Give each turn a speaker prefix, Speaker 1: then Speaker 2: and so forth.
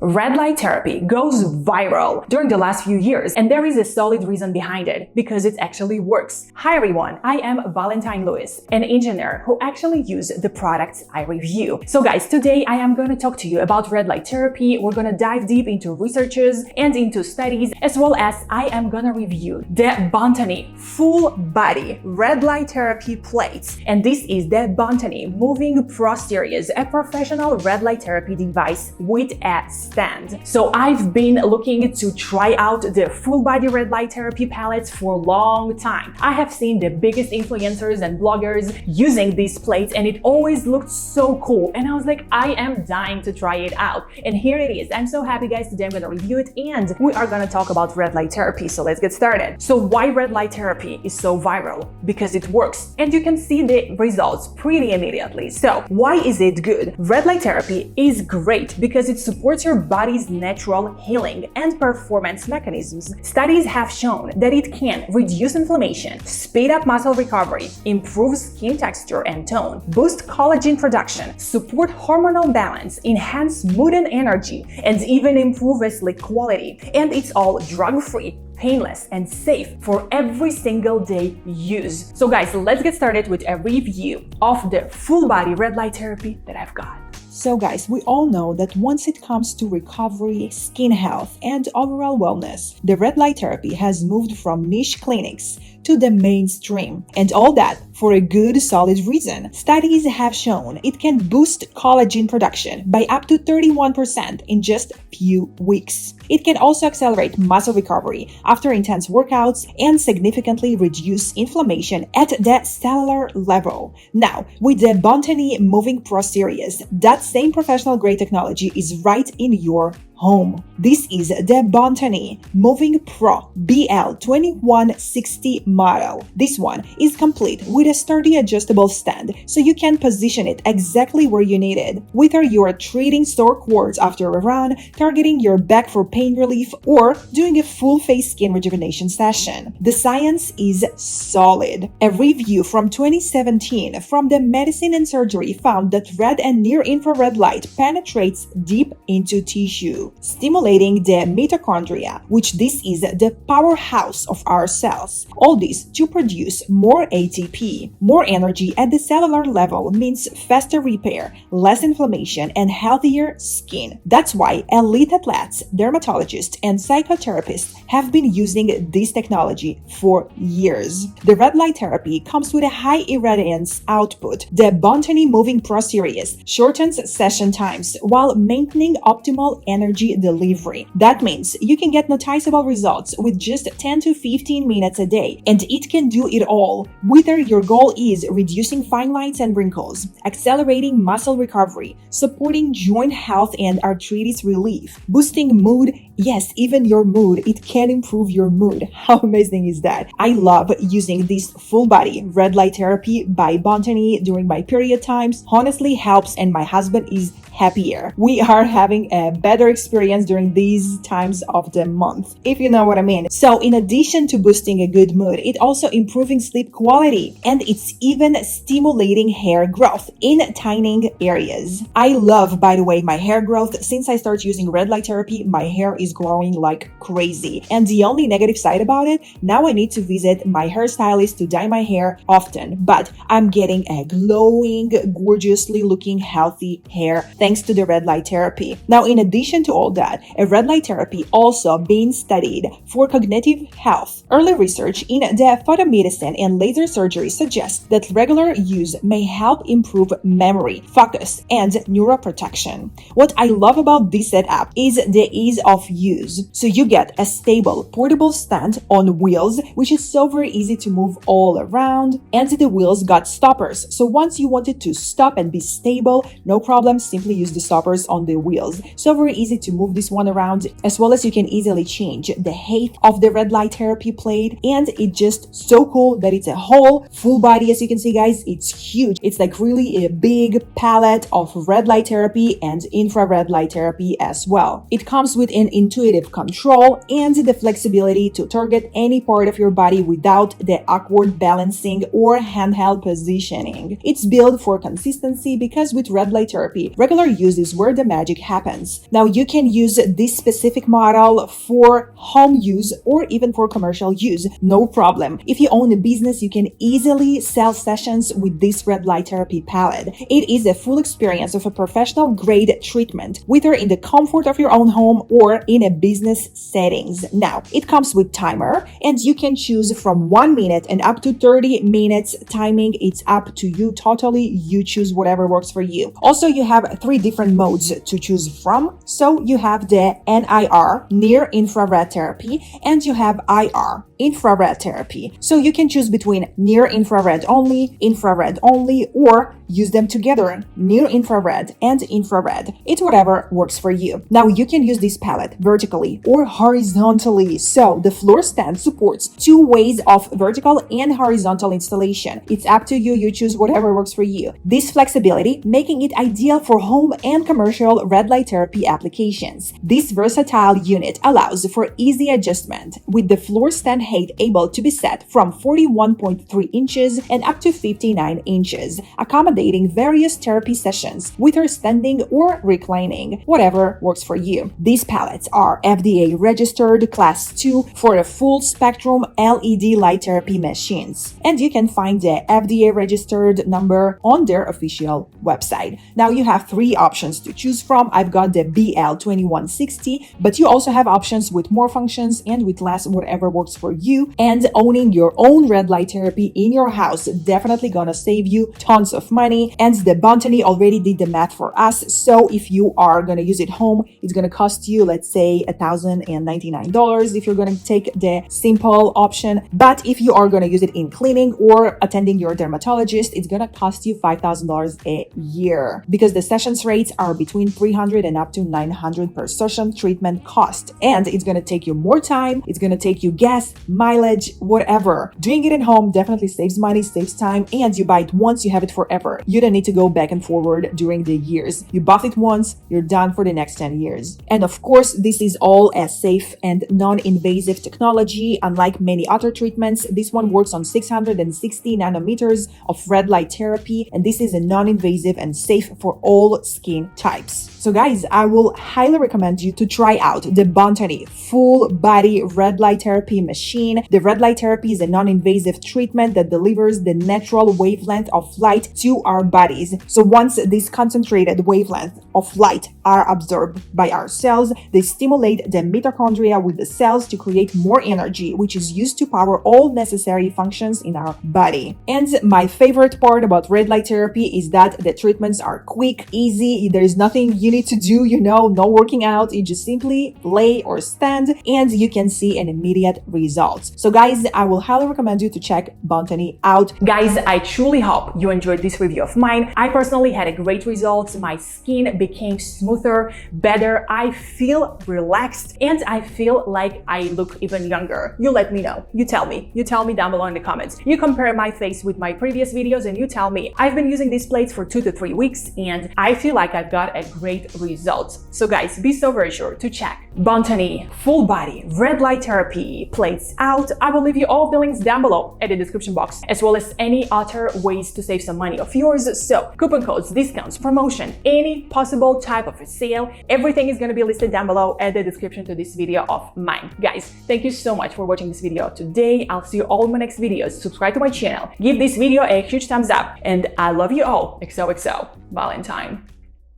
Speaker 1: Red light therapy goes viral during the last few years, and there is a solid reason behind it, because it actually works. Hi everyone, I am Bontanny, an engineer who actually uses the products I review. So guys, today I am going to talk to you about red light therapy. We're going to dive deep into researches and into studies, as well as I am going to review the Bontanny full body red light therapy plates. And this is the Bontanny Moving Pro Series, a professional red light therapy device with a stand. So I've been looking to try out the full body red light therapy palettes for a long time. I have seen the biggest influencers and bloggers using these plates, and it always looked so cool. And I was like, I am dying to try it out. And here it is. I'm so happy, guys. Today I'm going to review it and we are going to talk about red light therapy. So let's get started. So why red light therapy is so viral? Because it works and you can see the results pretty immediately. So why is it good? Red light therapy is great because it supports your body's natural healing and performance mechanisms. Studies have shown that it can reduce inflammation, speed up muscle recovery, improve skin texture and tone, boost collagen production, support hormonal balance, enhance mood and energy, and even improve sleep quality. And it's all drug-free, painless, and safe for every single day use. So guys, let's get started with a review of the full body red light therapy that I've got.
Speaker 2: So guys, we all know that once it comes to recovery, skin health, and overall wellness, the red light therapy has moved from niche clinics to the mainstream. And all that for a good, solid reason. Studies have shown it can boost collagen production by up to 31% in just a few weeks. It can also accelerate muscle recovery after intense workouts and significantly reduce inflammation at the cellular level. Now, with the Bontanny Moving Pro Series, that same professional grade technology is right in your home. This is the Bontanny Moving Pro BL-2160 model. This one is complete with a sturdy adjustable stand, so you can position it exactly where you need it. Whether you are treating sore quads after a run, targeting your back for pain relief, or doing a full face skin rejuvenation session, the science is solid. A review from 2017 from the Medicine and Surgery found that red and near-infrared light penetrates deep into tissue, stimulating the mitochondria, which this is the powerhouse of our cells. All this to produce more ATP. More energy at the cellular level means faster repair, less inflammation, and healthier skin. That's why elite athletes, dermatologists, and psychotherapists have been using this technology for years. The red light therapy comes with a high irradiance output. The Bontanny Moving Pro Series shortens session times while maintaining optimal energy delivery. That means you can get noticeable results with just 10 to 15 minutes a day, and it can do it all. Whether your goal is reducing fine lines and wrinkles, accelerating muscle recovery, supporting joint health and arthritis relief, boosting mood, yes, even your mood, it can improve your mood. How amazing is that? I love using this full body red light therapy by Bontanny during my period times. Honestly helps, and my husband is happier. We are having a better experience during these times of the month, if you know what I mean. So in addition to boosting a good mood, it also improving sleep quality, and it's even stimulating hair growth in thinning areas. I love, by the way, my hair growth. Since I started using red light therapy, my hair is growing like crazy. And the only negative side about it, now I need to visit my hairstylist to dye my hair often, but I'm getting a glowing, gorgeously looking, healthy hair thanks to the red light therapy. Now, in addition to all that, a red light therapy also being studied for cognitive health. Early research in the photomedicine and laser surgery suggests that regular use may help improve memory, focus, and neuroprotection. What I love about this setup is the ease of use. So you get a stable, portable stand on wheels, which is so very easy to move all around, and the wheels got stoppers. So once you wanted to stop and be stable, no problem, simply use the stoppers on the wheels. So very easy to move this one around, as well as you can easily change the height of the red light therapy plate, and it's just so cool that it's a whole full body. As you can see, guys, it's huge. It's like really a big palette of red light therapy and infrared light therapy as well. It comes with an intuitive control and the flexibility to target any part of your body without the awkward balancing or handheld positioning. It's built for consistency because with red light therapy, regular Regular use is where the magic happens. Now you can use this specific model for home use or even for commercial use, no problem. If you own a business, you can easily sell sessions with this red light therapy palette. It is a full experience of a professional grade treatment, whether in the comfort of your own home or in a business settings. Now, it comes with timer and you can choose from 1 minute and up to 30 minutes timing. It's up to you totally. You choose whatever works for you. Also, you have 3 different modes to choose from. So you have the NIR, near infrared therapy, and you have IR, infrared therapy. So you can choose between near infrared only, or use them together, near infrared and infrared. It's whatever works for you. Now you can use this palette vertically or horizontally. So the floor stand supports 2 ways of vertical and horizontal installation. It's up to you. You choose whatever works for you. This flexibility making it ideal for home and commercial red light therapy applications. This versatile unit allows for easy adjustment, with the floor stand height able to be set from 41.3 inches and up to 59 inches, accommodating various therapy sessions, whether standing or reclining, whatever works for you. These palettes are FDA registered Class 2 for a full spectrum LED light therapy machines, and you can find the FDA registered number on their official website. Now you have 3 options to choose from. I've got the BL-2160, but you also have options with more functions and with less, whatever works for you. And owning your own red light therapy in your house definitely gonna save you tons of money. And the Bontanny already did the math for us. So if you are gonna use it home, it's gonna cost you, let's say, $1,099 if you're gonna take the simple option. But if you are gonna use it in cleaning or attending your dermatologist, it's gonna cost you $5,000 a year, because the sessions rates are between $300 and up to $900 per session treatment cost. And it's gonna take you more time, it's gonna take you gas, mileage, whatever. Doing it at home definitely saves money, saves time, and you buy it once, you have it forever. You don't need to go back and forward during the years. You bought it once, you're done for the next 10 years. And of course, this is all a safe and non-invasive technology. Unlike many other treatments, this one works on 660 nanometers of red light therapy, and this is a non-invasive and safe for all skin types. So guys, I will highly recommend you to try out the Bontanny full body red light therapy machine. The red light therapy is a non-invasive treatment that delivers the natural wavelength of light to our bodies. So once this concentrated wavelength of light are absorbed by our cells, they stimulate the mitochondria with the cells to create more energy, which is used to power all necessary functions in our body. And my favorite part about red light therapy is that the treatments are quick, easy. There is nothing you need to do, no working out. You just simply lay or stand and you can see an immediate result. So guys, I will highly recommend you to check Bontanny out.
Speaker 1: Guys, I truly hope you enjoyed this review of mine. I personally had a great result. My skin became smoother, better. I feel relaxed and I feel like I look even younger. You let me know. You tell me down below in the comments. You compare my face with my previous videos and you tell me. I've been using these plates for 2 to 3 weeks and I feel like I've got a great result. So guys, be so very sure to check Bontanny full body red light therapy plates out. I will leave you all the links down below at the description box, as well as any other ways to save some money of yours. So coupon codes, discounts, promotion, any possible type of a sale, everything is going to be listed down below at the description to this video of mine. Guys, thank you so much for watching this video today. I'll see you all in my next videos. Subscribe to my channel, give this video a huge thumbs up, and I love you all. XOXO Valentine.